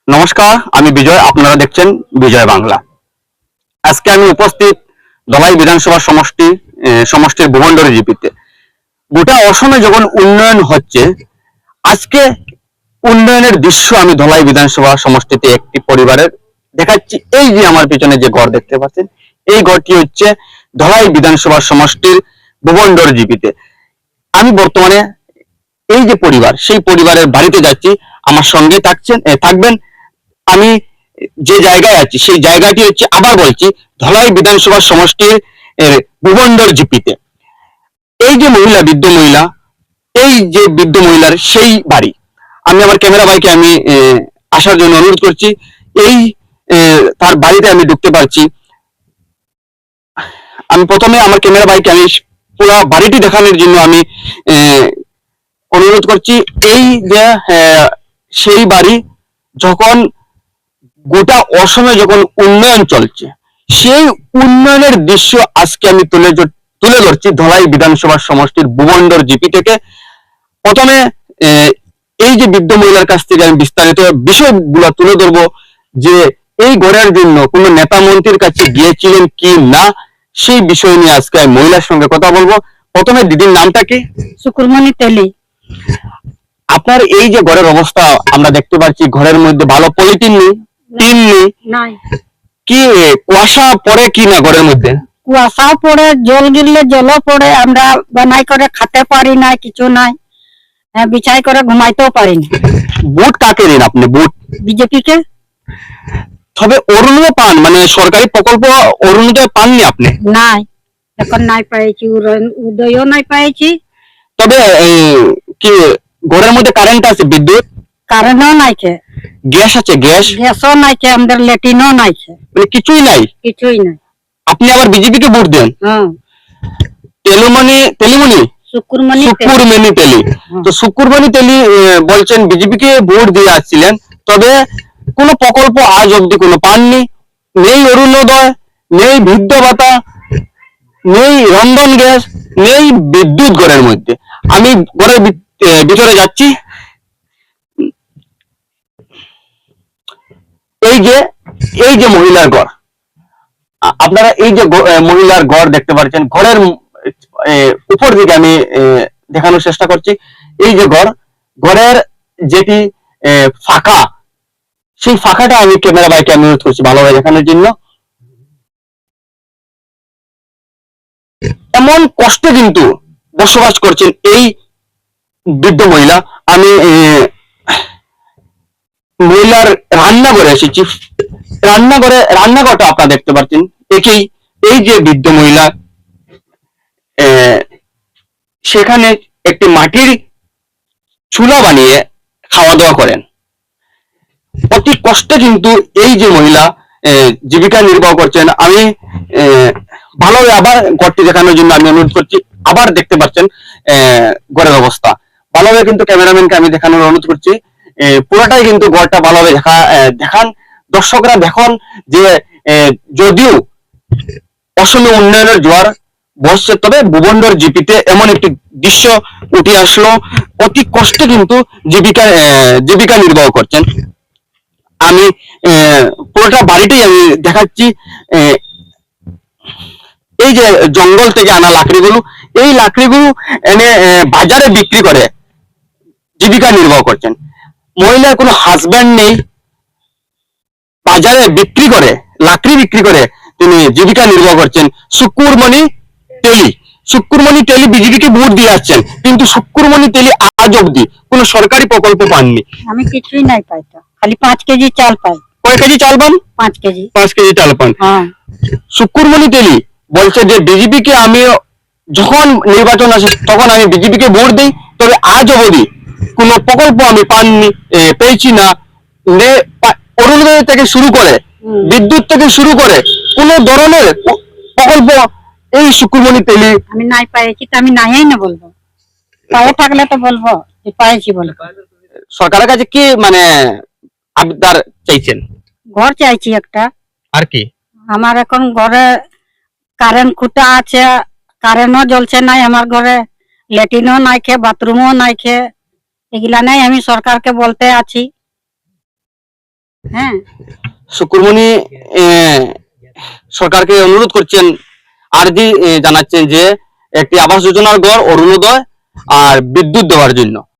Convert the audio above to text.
নমস্কার, আমি বিজয়। আপনারা দেখছেন বিজয় বাংলা। আজকে আমি উপস্থিত ধলাই বিধানসভা সমষ্টির ভুবনডোরি জিপিতে। গোটা অসমে যখন উন্নয়ন হচ্ছে, আজকে উন্নয়নের দৃশ্য আমি ধলাই বিধানসভা সমষ্টিতে একটি পরিবারের দেখাচ্ছি। এই যে আমার পিছনে যে ঘর দেখতে পাচ্ছেন, এই ঘরটি হচ্ছে ধলাই বিধানসভা সমষ্টির ভুবনডোরি জিপিতে। আমি বর্তমানে এই যে পরিবার, সেই পরিবারের বাড়িতে যাচ্ছি। আমার সঙ্গে থাকবেন। আমি যে জায়গায় আছি সেই জায়গাটি হচ্ছে, আবার বলছি, ধলাই বিধানসভা সমষ্টির ভুবনডোর জিপিতে। এই যে বৃদ্ধ মহিলা, এই যে বৃদ্ধ মহিলার সেই বাড়ি। আমি আমার ক্যামেরা ভাইকে আমি আসার জন্য অনুরোধ করছি। এই তার বাড়িতে আমি ঢুকতে পারছি। আমি প্রথমে আমার ক্যামেরা ভাইকে আমি পুরো বাড়িটি দেখানোর জন্য আমি অনুরোধ করছি। এই যে সেই বাড়ি, যখন গোটা অসমে যখন উন্নয়ন চলছে, সেই উন্নয়নের দৃশ্য আজকে আমি তুলে ধরছি ধলাই বিধানসভা সমষ্টির ভুবনডোর জিপি থেকে। প্রথমে এই যে বৃদ্ধ মহিলার কাছ থেকে আমি বিস্তারিত বিষয়গুলো তুলে ধরবো, যে এই ঘরের জন্য কোন নেতা মন্ত্রীর কাছে গিয়েছিলেন কি না, সেই বিষয় নিয়ে আজকে আমি মহিলার সঙ্গে কথা বলবো। প্রথমে দিদির নামটা কি? সুকুরমণি তেলি। আপনার এই যে ঘরের অবস্থা আমরা দেখতে পাচ্ছি, ঘরের মধ্যে ভালো পলিথিন নেই, টিন নেই, কি কুয়াশা পড়ে কি না ঘরের মধ্যে? কুয়াশাও পড়ে, জল গিরলে জলও পড়ে। আমরা বানাই করে খেতে পারি না, কিছু নাই, বিছাই করে ঘুমাইতেও পারি না। ভোট কাকে দিন আপনি? ভোট বিজেপি কে। তবে অরুণোদয় পান, মানে সরকারি প্রকল্প অরুণোদয় পাননি আপনি? নাই, এখন নাই পাইছি, উদয়ও নাই পাইছি। তবে কি ঘরের মধ্যে কারেন্ট আছে, বিদ্যুৎ? কারেন্টও নাইছে। গ্যাস আছে? গ্যাসও নাইছে, আমাদের ল্যাট্রিনও নাইছে, মানে কিছুই নাই। কিছুই নাই। আপনি আবার বিজেপি কে ভোট দেন? তেলিমনি সুকুরমণি তেলি। তো সুকুরমণি তেলি বলছেন বিজেপি কে ভোট দিয়ে আসছিলেন, তবে কোন প্রকল্প আজ অব্দি কোনো পাননি। নেই অরুণোদয়, নেই বৃদ্ধ ভাতা, নেই রন্ধন গ্যাস, নেই বিদ্যুৎ ঘরের মধ্যে। আমি ঘরের ভিতরে যাচ্ছি। এই যে মহিলার ঘর, আপনারা এই যে মহিলার ঘর দেখতে পাচ্ছেন, ঘরের উপর দিকে আমি দেখানোর চেষ্টা করছি। এই যে ঘরের যেটি ফাঁকা, সেই ফাঁকাটা আমি ক্যামেরা বাইকে অনুরোধ করছি ভালোভাবে দেখানোর জন্য। এমন কষ্টে কিন্তু বসবাস করছেন এই বৃদ্ধ মহিলা। আমি মহিলার রান্নাঘরে এসেছি। রান্নাঘরটা আপনারা দেখতে পাচ্ছেন। এই যে বৃদ্ধ মহিলা, সেখানে একটি মাটির চুলা বানিয়ে খাওয়া দাওয়া করেন। অতি কষ্টে কিন্তু এই যে মহিলা জীবিকা নির্বাহ করছেন। আমি ভালোভাবে আবার ঘরটি দেখানোর জন্য আমি অনুরোধ করছি। আবার দেখতে পাচ্ছেন ঘরের অবস্থা ভালোভাবে, কিন্তু ক্যামেরাম্যানকে আমি দেখানোর অনুরোধ করছি। পুরোটাই কিন্তু ঘরটা ভালোভাবে দেখান দর্শকরা। দেখুন যে যদিও অসমে উন্নয়নের জোয়ার বসছে, তবে ভুবনডোর জিপিতে এমন একটি দৃশ্য উঠে আসলো। অতি কষ্টে কিন্তু জীবিকা নির্বাহ করছেন। আমি পুরোটা বাড়িটাই আমি দেখাচ্ছি। এই যে জঙ্গল থেকে আনা লাকড়িগুলো, এই লাকড়িগুলো এনে বাজারে বিক্রি করে জীবিকা নির্বাহ করছেন। মহিলার কোনো হাজব্যান্ড নেই, বাজারে লাকড়ি বিক্রি করে তিনি জীবিকা নির্বাহ করছেন। সুকুরমণি তেলি বিজেপিকে ভোট দিয়ে আসছেন, কিন্তু সুকুরমণি তেলি আজ অব্দি কোন সরকারি প্রকল্প পাননি। আমি কিছুই নাই পাই, তো খালি 5 কেজি চাল পাই। কয় কেজি চাল পান? 5 কেজি। 5 কেজি চাল পান। সুকুরমণি তেলি বলছে যে বিজেপি কে আমি যখন নির্বাচন আসে তখন আমি বিজেপি কে ভোট দিই, তবে আজ অবধি কোন প্রকল্প আমি পেয়েছি না। অরুণোদয় থেকে শুরু করে, বিদ্যুৎ থেকে শুরু করে কোন ধরনের প্রকল্প এই সুকুরমণি তেলি আমি নাই পাইছি, তো আমি নাই না বলবো। পায়ে থাকলে তো বলবো যে পাইছি বলবো। সরকারের কাছে কি মানে আবদার চাইছেন? ঘর চাইছি একটা। আর কি? আমার এখন ঘরে কারেন্ট খুঁটা আছে, কারেন্টও জ্বলছে নাই আমার ঘরে, ল্যাট্রিনও নাই খে, বাথরুমও নাই খে, এগুলা নাই। আমি সরকারকে বলতে আছি। হ্যাঁ শুক্রমণি সরকারকে অনুরোধ করছেন, আর্জি জানাচ্ছেন যে একটি আবাস যোজনার ঘর, অরুণোদয় আর বিদ্যুৎ দেওয়ার জন্য।